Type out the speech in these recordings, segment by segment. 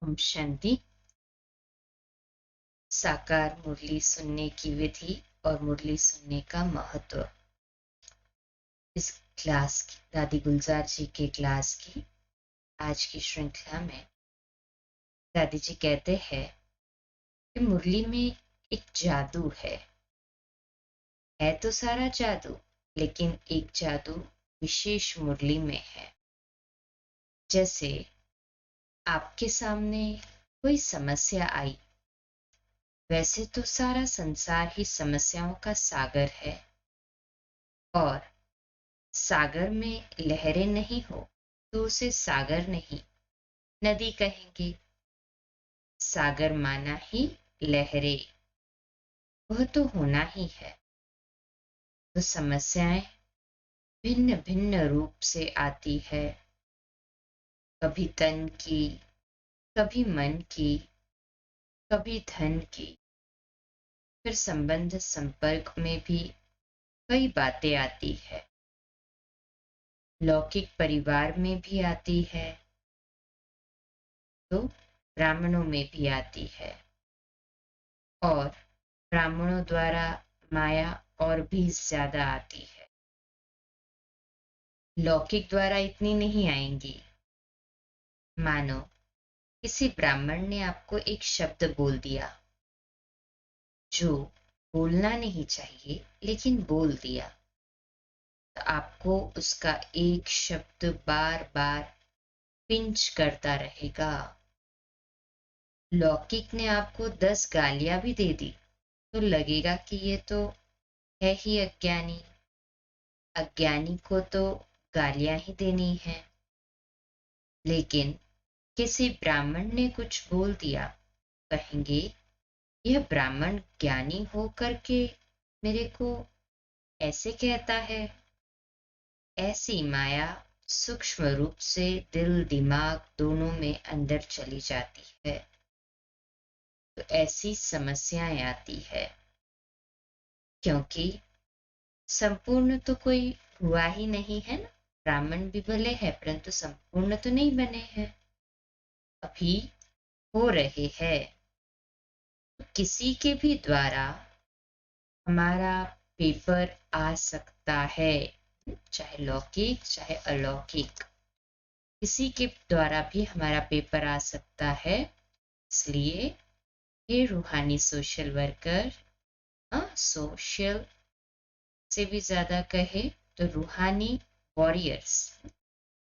ओम शांति। साकार मुरली सुनने की विधि और मुरली सुनने का महत्व। इस क्लास की दादी गुलजार जी के क्लास की आज की श्रृंखला में दादी जी कहते हैं कि मुरली में एक जादू है तो सारा जादू, लेकिन एक जादू विशेष मुरली में है। जैसे आपके सामने कोई समस्या आई, वैसे तो सारा संसार ही समस्याओं का सागर है और सागर में लहरें नहीं हो तो उसे सागर नहीं, नदी कहेंगे। सागर माना ही लहरें, वह तो होना ही है। तो समस्याएं भिन्न भिन्न रूप से आती है, कभी तन की, कभी मन की, कभी धन की। फिर संबंध संपर्क में भी कई बातें आती है, लौकिक परिवार में भी आती है तो ब्राह्मणों में भी आती है, और ब्राह्मणों द्वारा माया और भी ज्यादा आती है। लौकिक द्वारा इतनी नहीं आएंगी। मानो किसी ब्राह्मण ने आपको एक शब्द बोल दिया जो बोलना नहीं चाहिए, लेकिन बोल दिया, तो आपको उसका एक शब्द बार बार पिंच करता रहेगा। लौकिक ने आपको 10 गालियां भी दे दी तो लगेगा कि ये तो है ही अज्ञानी, अज्ञानी को तो गालियां ही देनी है। लेकिन किसी ब्राह्मण ने कुछ बोल दिया, कहेंगे यह ब्राह्मण ज्ञानी हो करके मेरे को ऐसे कहता है। ऐसी माया सूक्ष्म रूप से दिल दिमाग दोनों में अंदर चली जाती है, तो ऐसी समस्याएं आती है। क्योंकि संपूर्ण तो कोई हुआ ही नहीं है ना। ब्राह्मण भी भले है परंतु संपूर्ण तो नहीं बने हैं, अभी हो रहे हैं। किसी के भी द्वारा हमारा पेपर आ सकता है, चाहे लौकिक चाहे अलौकिक, किसी के द्वारा भी हमारा पेपर आ सकता है। इसलिए ये रूहानी सोशल वर्कर, सोशल से भी ज्यादा कहे तो रूहानी वॉरियर्स,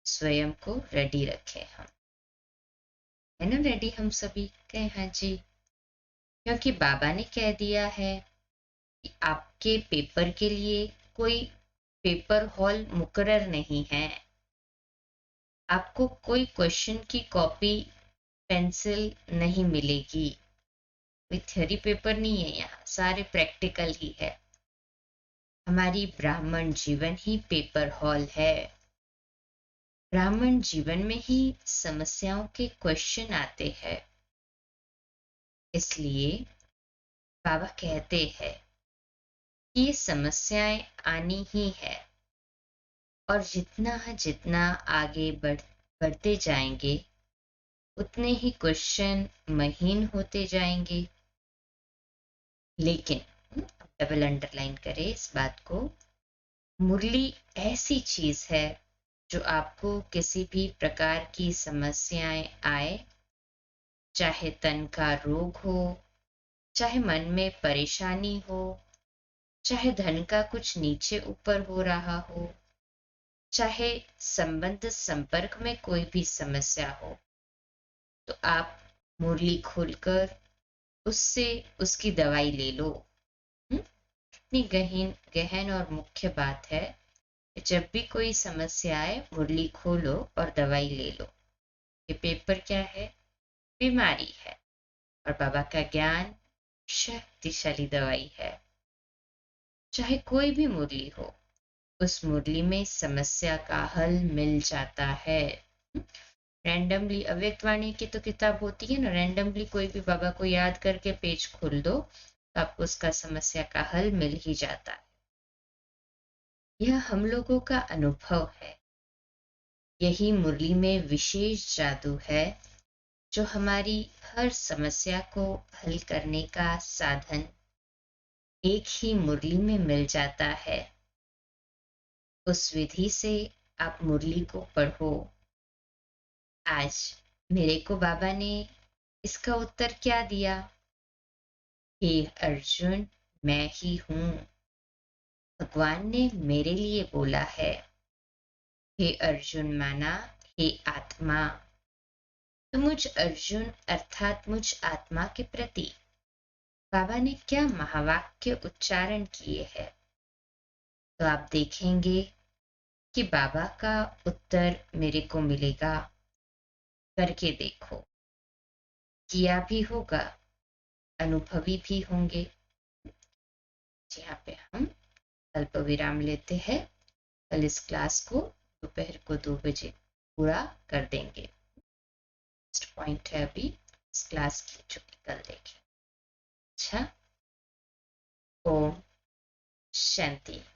स्वयं को रेडी रखें। हम है ना रेडी, हम सभी कहें हाँ जी। क्योंकि बाबा ने कह दिया है कि आपके पेपर के लिए कोई पेपर हॉल मुकर्रर नहीं है। आपको कोई क्वेश्चन की कॉपी पेंसिल नहीं मिलेगी। कोई थ्योरी पेपर नहीं है, यहाँ सारे प्रैक्टिकल ही है। हमारी ब्राह्मण जीवन ही पेपर हॉल है। ब्राह्मण जीवन में ही समस्याओं के क्वेश्चन आते हैं। इसलिए बाबा कहते हैं कि ये समस्याएं आनी ही है, और जितना जितना आगे बढ़ते जाएंगे उतने ही क्वेश्चन महीन होते जाएंगे। लेकिन डबल अंडरलाइन करें इस बात को, मुरली ऐसी चीज है जो आपको किसी भी प्रकार की समस्याएं आए, चाहे तन का रोग हो, चाहे मन में परेशानी हो, चाहे धन का कुछ नीचे ऊपर हो रहा हो, चाहे संबंध संपर्क में कोई भी समस्या हो, तो आप मुरली खोलकर उससे उसकी दवाई ले लो। इतनी गहन और मुख्य बात है। जब भी कोई समस्या आए मुरली खोलो और दवाई ले लो। ये पेपर क्या है? बीमारी है, और बाबा का ज्ञान शक्तिशाली दवाई है। चाहे कोई भी मुरली हो, उस मुरली में समस्या का हल मिल जाता है। रैंडमली अव्यक्तवाणी की तो किताब होती है ना, रैंडमली कोई भी बाबा को याद करके पेज खोल दो तो आपको उसका समस्या का हल मिल ही जाता है। यह हम लोगों का अनुभव है। यही मुरली में विशेष जादू है जो हमारी हर समस्या को हल करने का साधन एक ही मुरली में मिल जाता है, उस विधि से आप मुरली को पढ़ो। आज मेरे को बाबा ने इसका उत्तर क्या दिया? हे अर्जुन, मैं ही हूं। भगवान ने मेरे लिए बोला है। हे अर्जुन माना, हे आत्मा। तो मुझ अर्जुन अर्थात मुझ आत्मा के प्रति बाबा ने क्या महावाक्य उच्चारण किए हैं? तो आप देखेंगे कि बाबा का उत्तर मेरे को मिलेगा। करके देखो, किया भी होगा, अनुभवी भी होंगे। यहाँ पे हम अल्प विराम लेते हैं। कल इस क्लास को दोपहर को 2 बजे पूरा कर देंगे। नेक्स्ट पॉइंट है अभी इस क्लास की, जो कि कल देखें। अच्छा, ओम शांति।